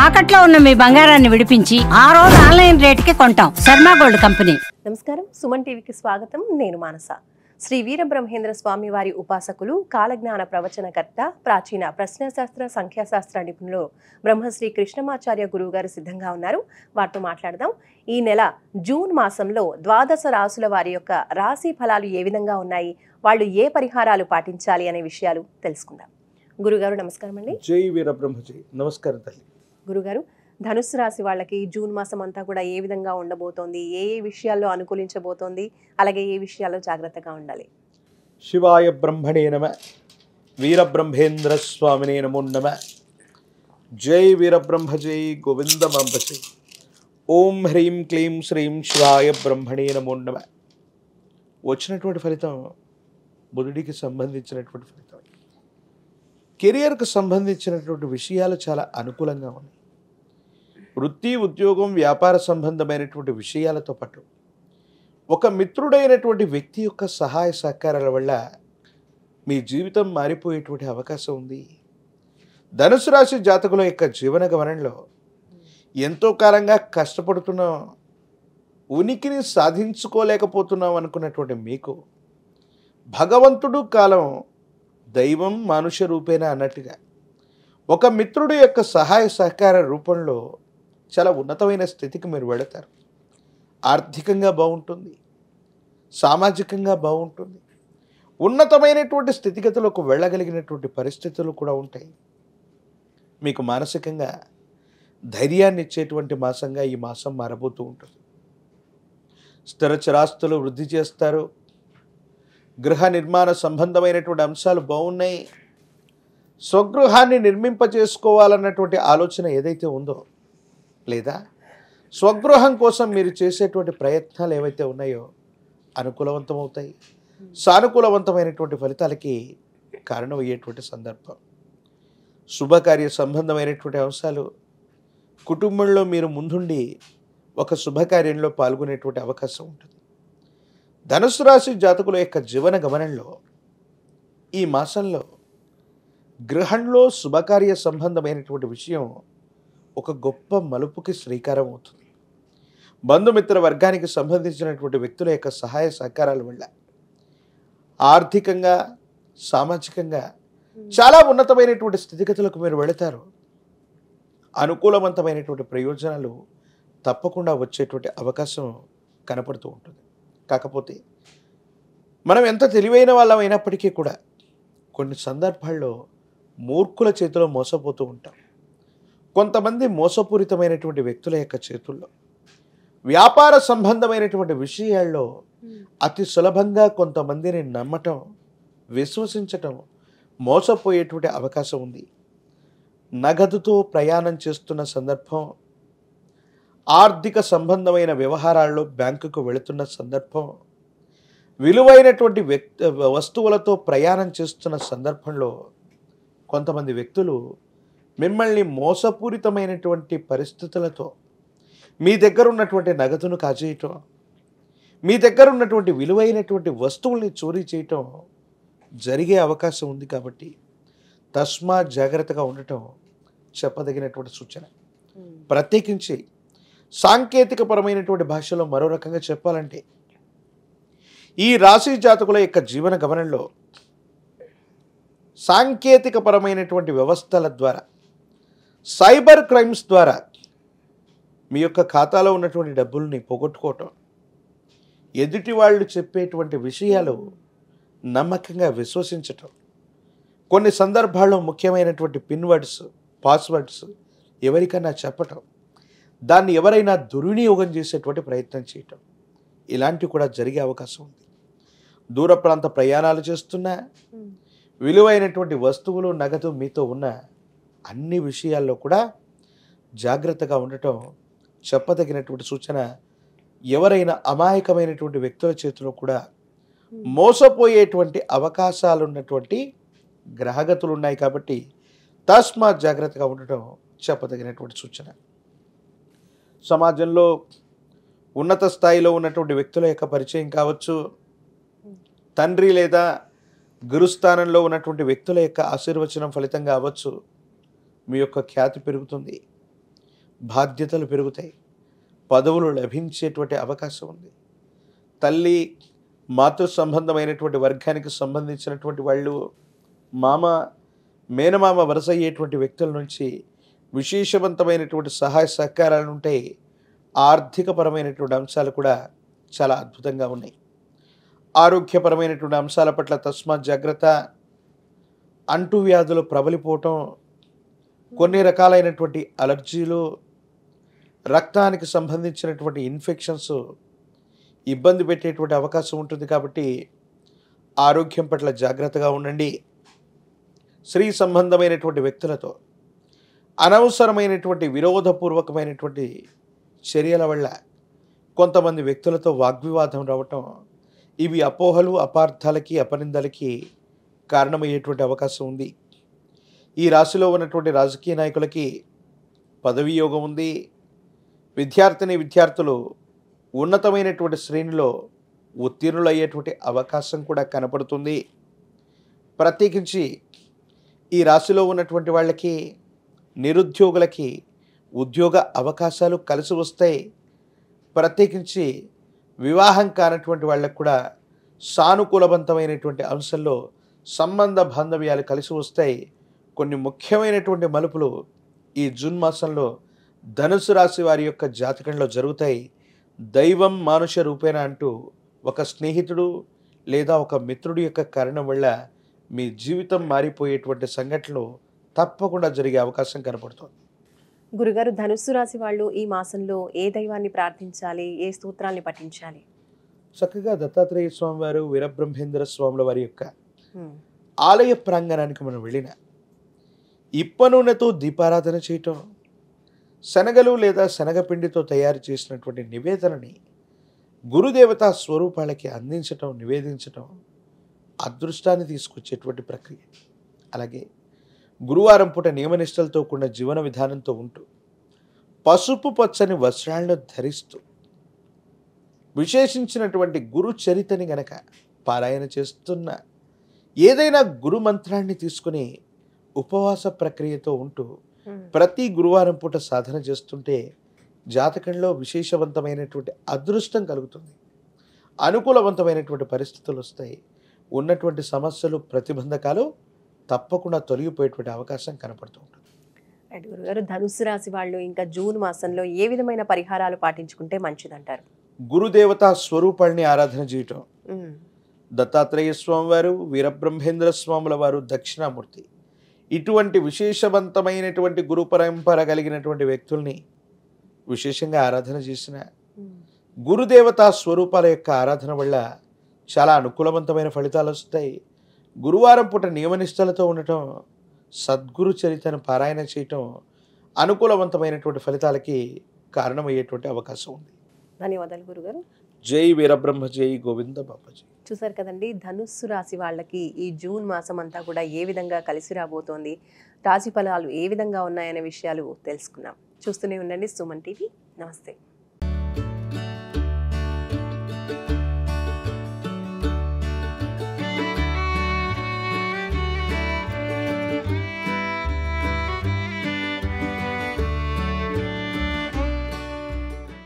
తాకట్లో ఉన్న మీ బంగారాన్ని విడిపించి ఆ రోజు ఆన్లైన్ రేటుకి కొంటాం. Sharma gold company. నమస్కారం, సుమన్ టీవీకి స్వాగతం. నేను మానస. శ్రీ వీరబ్రహ్మేంద్ర స్వామి వారి ఉపాసకులు, కాలజ్ఞాన ప్రవచనకర్త, ప్రాచీన ప్రశ్నశాస్త్ర సంఖ్యాశాస్త్ర నిపుణులు బ్రహ్మశ్రీ కృష్ణమాచార్య గురువు గారు సిద్ధంగా ఉన్నారు. వారితో మాట్లాడదాం. ఈ నెల జూన్ మాసంలో ద్వాదశ రాసుల వారి యొక్క రాశి ఫలాలు ఏ విధంగా ఉన్నాయి, వాళ్ళు ఏ పరిహారాలు పాటించాలి అనే విషయాలు తెలుసుకుందాం. గురుగారు నమస్కారం అండి. జై వీరబ్రహ్మజీ. నమస్కారం తల్లి. గురుగారు, ధనుస్సు రాశి వాళ్ళకి జూన్ మాసం అంతా కూడా ఏ విధంగా ఉండబోతోంది, ఏ విషయాల్లో అనుకూలించబోతోంది, అలాగే ఏ విషయాల్లో జాగ్రత్తగా ఉండాలి? శివాయ బ్రహ్మణే నమ, వీరబ్రహ్మేంద్ర స్వామినే నమో నమ. జై వీరబ్రహ్మజై గోవిందమాంబజై. ఓం హ్రీం క్లీం శ్రీం శివాయ బ్రహ్మణే నమో నమ. వచ్చినటువంటి ఫలితం బుధుడికి సంబంధించినటువంటి ఫలితం. కెరియర్కు సంబంధించినటువంటి విషయాలు చాలా అనుకూలంగా ఉన్నాయి. వృత్తి, ఉద్యోగం, వ్యాపార సంబంధమైనటువంటి విషయాలతో పాటు ఒక మిత్రుడైనటువంటి వ్యక్తి యొక్క సహాయ సహకారాల వల్ల మీ జీవితం మారిపోయేటువంటి అవకాశం ఉంది. ధనుసు రాశి జాతకుల యొక్క జీవన గమనంలో ఎంతో కాలంగా కష్టపడుతున్నాం, ఉనికిని సాధించుకోలేకపోతున్నాం అనుకున్నటువంటి మీకు భగవంతుడు కాలం దైవం మానుష రూపేణ అన్నట్టుగా ఒక మిత్రుడు యొక్క సహాయ సహకార రూపంలో చాలా ఉన్నతమైన స్థితికి మీరు వెళతారు. ఆర్థికంగా బాగుంటుంది, సామాజికంగా బాగుంటుంది, ఉన్నతమైనటువంటి స్థితిగతులకు వెళ్ళగలిగినటువంటి పరిస్థితులు కూడా ఉంటాయి. మీకు మానసికంగా ధైర్యాన్ని ఇచ్చేటువంటి మాసంగా ఈ మాసం మారబోతూ ఉంటుంది. స్థిర చరాస్తులు వృద్ధి చేస్తారు. గృహ నిర్మాణ సంబంధమైనటువంటి అంశాలు బాగున్నాయి. స్వగృహాన్ని నిర్మింపచేసుకోవాలన్నటువంటి ఆలోచన ఏదైతే ఉందో, లేదా స్వగృహం కోసం మీరు చేసేటువంటి ప్రయత్నాలు ఏవైతే ఉన్నాయో అనుకూలవంతమవుతాయి. సానుకూలవంతమైనటువంటి ఫలితాలకి కారణమయ్యేటువంటి సందర్భం. శుభకార్య సంబంధమైనటువంటి అంశాలు, కుటుంబంలో మీరు ముందుండి ఒక శుభకార్యంలో పాల్గొనేటువంటి అవకాశం ఉంటుంది. ధనుసు రాశి జాతకుల యొక్క జీవన గమనంలో ఈ మాసంలో గృహంలో శుభకార్య సంబంధమైనటువంటి విషయం ఒక గొప్ప మలుపుకి శ్రీకారం అవుతుంది. బంధుమిత్ర వర్గానికి సంబంధించినటువంటి వ్యక్తుల యొక్క సహాయ సహకారాల వల్ల ఆర్థికంగా, సామాజికంగా చాలా ఉన్నతమైనటువంటి స్థితిగతులకు మీరు వెళతారు. అనుకూలవంతమైనటువంటి ప్రయోజనాలు తప్పకుండా వచ్చేటువంటి అవకాశం కనపడుతూ ఉంటుంది. కాకపోతే మనం ఎంత తెలివైన వాళ్ళం అయినప్పటికీ కూడా కొన్ని సందర్భాల్లో మూర్ఖుల చేతిలో మోసపోతూ ఉంటాం. కొంతమంది మోసపూరితమైనటువంటి వ్యక్తుల యొక్క చేతుల్లో వ్యాపార సంబంధమైనటువంటి విషయాల్లో అతి సులభంగా కొంతమందిని నమ్మటం, విశ్వసించటం, మోసపోయేటువంటి అవకాశం ఉంది. నగదుతో ప్రయాణం చేస్తున్న సందర్భం, ఆర్థిక సంబంధమైన వ్యవహారాల్లో బ్యాంకుకు వెళుతున్న సందర్భం, విలువైనటువంటి వస్తువులతో ప్రయాణం చేస్తున్న సందర్భంలో కొంతమంది వ్యక్తులు మిమ్మల్ని మోసపూరితమైనటువంటి పరిస్థితులతో మీ దగ్గర ఉన్నటువంటి నగదును కాజేయటం, మీ దగ్గర ఉన్నటువంటి విలువైనటువంటి వస్తువుల్ని చోరీ చేయటం జరిగే అవకాశం ఉంది. కాబట్టి తస్మాత్ జాగ్రత్తగా ఉండటం చెప్పదగినటువంటి సూచన. ప్రత్యేకించి సాంకేతికపరమైనటువంటి భాషలో మరో రకంగా చెప్పాలంటే ఈ రాశి జాతకుల యొక్క జీవన గమనంలో సాంకేతికపరమైనటువంటి వ్యవస్థల ద్వారా, సైబర్ క్రైమ్స్ ద్వారా మీ యొక్క ఖాతాలో ఉన్నటువంటి డబ్బుల్ని పోగొట్టుకోవటం, ఎదుటి వాళ్ళు చెప్పేటువంటి విషయాలు నమ్మకంగా విశ్వసించటం, కొన్ని సందర్భాల్లో ముఖ్యమైనటువంటి పిన్ వర్డ్స్, పాస్వర్డ్స్ ఎవరికైనా చెప్పటం, దాన్ని ఎవరైనా దుర్వినియోగం చేసేటువంటి ప్రయత్నం చేయటం, ఇలాంటివి కూడా జరిగే అవకాశం ఉంది. దూర ప్రాంత ప్రయాణాలు చేస్తున్నా, విలువైనటువంటి వస్తువులు, నగదు మీతో ఉన్న అన్ని విషయాల్లో కూడా జాగ్రత్తగా ఉండటం చెప్పదగినటువంటి సూచన. ఎవరైనా అమాయకమైనటువంటి వ్యక్తుల చేతిలో కూడా మోసపోయేటువంటి అవకాశాలు ఉన్నటువంటి గ్రహగతులు ఉన్నాయి. కాబట్టి తస్మాత్ జాగ్రత్తగా ఉండటం చెప్పదగినటువంటి సూచన. సమాజంలో ఉన్నత స్థాయిలో ఉన్నటువంటి వ్యక్తుల యొక్క పరిచయం కావచ్చు, తండ్రి లేదా గురుస్థానంలో ఉన్నటువంటి వ్యక్తుల యొక్క ఆశీర్వచనం ఫలితంగా అవ్వచ్చు, మీ యొక్క ఖ్యాతి పెరుగుతుంది. బాధ్యతలు పెరుగుతాయి, పదవులు లభించేటువంటి అవకాశం ఉంది. తల్లి మాతృ సంబంధమైనటువంటి వర్గానికి సంబంధించినటువంటి వాళ్ళు, మామ మేనమామ వరుస అయ్యేటువంటి వ్యక్తుల నుంచి విశేషవంతమైనటువంటి సహాయ సహకారాలు ఉంటాయి. ఆర్థికపరమైనటువంటి అంశాలు కూడా చాలా అద్భుతంగా ఉన్నాయి. ఆరోగ్యపరమైనటువంటి అంశాల పట్ల తస్మాత్ జాగ్రత్త. అంటువ్యాధులు ప్రబలిపోవటం, కొన్ని రకాలైనటువంటి అలర్జీలు, రక్తానికి సంబంధించినటువంటి ఇన్ఫెక్షన్స్ ఇబ్బంది పెట్టేటువంటి అవకాశం ఉంటుంది. కాబట్టి ఆరోగ్యం పట్ల జాగ్రత్తగా ఉండండి. స్త్రీ సంబంధమైనటువంటి వ్యక్తులతో అనవసరమైనటువంటి విరోధపూర్వకమైనటువంటి చర్యల వల్ల కొంతమంది వ్యక్తులతో వాగ్వివాదం రావటం, ఇవి అపోహలు, అపార్థాలకి, అపనిందలకి కారణమయ్యేటువంటి అవకాశం ఉంది. ఈ రాశిలో ఉన్నటువంటి రాజకీయ నాయకులకి పదవీ యోగం ఉంది. విద్యార్థులు ఉన్నతమైనటువంటి శ్రేణిలో ఉత్తీర్ణులయ్యేటువంటి అవకాశం కూడా కనపడుతుంది. ప్రత్యేకించి ఈ రాశిలో ఉన్నటువంటి వాళ్ళకి, నిరుద్యోగులకి ఉద్యోగ అవకాశాలు కలిసి వస్తాయి. ప్రత్యేకించి వివాహం కానటువంటి వాళ్ళకు కూడా సానుకూలవంతమైనటువంటి అంశంలో సంబంధ బాంధవ్యాలు కలిసి వస్తాయి. కొన్ని ముఖ్యమైనటువంటి మలుపులు ఈ జూన్ మాసంలో ధనుసు రాశి వారి యొక్క జాతకంలో జరుగుతాయి. దైవం మానుష రూపేణ అంటూ ఒక స్నేహితుడు లేదా ఒక మిత్రుడి యొక్క కారణం వల్ల మీ జీవితం మారిపోయేటువంటి సంఘటనలు తప్పకుండా జరిగే అవకాశం కనపడుతుంది. గురుగారు, ధనుస్సు రాశి వాళ్ళు ఈ మాసంలో ఏ దైవాన్ని ప్రార్థించాలి, ఏ స్తోత్రాన్ని పఠించాలి? చక్కగా దత్తాత్రేయ స్వామి వారు, వీరబ్రహ్మేంద్ర స్వాముల వారి యొక్క ఆలయ ప్రాంగణానికి మనం వెళ్ళిన ఇప్ప నూనెతో దీపారాధన చేయటం, శనగలు లేదా శనగపిండితో తయారు చేసినటువంటి నివేదనని గురుదేవతా స్వరూపాలకి అందించటం, నివేదించటం అదృష్టాన్ని తీసుకొచ్చేటువంటి ప్రక్రియ. అలాగే గురువారం పూట నియమనిష్టలతో కూడిన జీవన విధానంతో ఉంటూ పసుపు పచ్చని వస్త్రాలను ధరిస్తూ విశేషించినటువంటి గురు చరితని గనక పారాయణ చేస్తున్న, ఏదైనా గురు మంత్రాన్ని తీసుకుని ఉపవాస ప్రక్రియతో ఉంటూ ప్రతి గురువారం పూట సాధన చేస్తుంటే జాతకంలో విశేషవంతమైనటువంటి అదృష్టం కలుగుతుంది. అనుకూలవంతమైనటువంటి పరిస్థితులు వస్తాయి. ఉన్నటువంటి సమస్యలు, ప్రతిబంధకాలు తప్పకుండా తొలగిపోయేటువంటి అవకాశం కనపడుతూ ఉంటుంది. రైట్ గురుగారు, ధనుస్సు రాశి వాళ్ళు ఇంకా జూన్ మాసంలో ఏ విధమైన పరిహారాలు పాటించుకుంటే మంచిదంటారు? గురుదేవతా స్వరూపాన్ని ఆరాధన చేయటం. దత్తాత్రేయ స్వామి వారు, వీరబ్రహ్మేంద్ర స్వాముల వారు దక్షిణామూర్తి, ఇటువంటి విశేషవంతమైనటువంటి గురు పరంపర కలిగినటువంటి వ్యక్తుల్ని విశేషంగా ఆరాధన చేసిన గురుదేవతా స్వరూపాల యొక్క ఆరాధన వల్ల చాలా అనుకూలవంతమైన ఫలితాలు వస్తాయి. గురువారం పూట నియమనిష్టలతో ఉండటం, సద్గురు చరిత్రను పారాయణ చేయటం అనుకూలవంతమైనటువంటి ఫలితాలకి కారణమయ్యేటువంటి అవకాశం ఉంది. ధన్యవాదాలు గురుగారు. జై వీరబ్రహ్మ, జై గోవింద బాబాజీ. చూసారు కదండి, ధనుస్సు రాశి వాళ్ళకి ఈ జూన్ మాసం అంతా కూడా ఏ విధంగా కలిసి రాబోతోంది, రాశి ఫలాలు ఏ విధంగా ఉన్నాయనే విషయాలు తెలుసుకున్నాం. చూస్తూనే ఉండండి సుమన్ టీవీ. నమస్తే.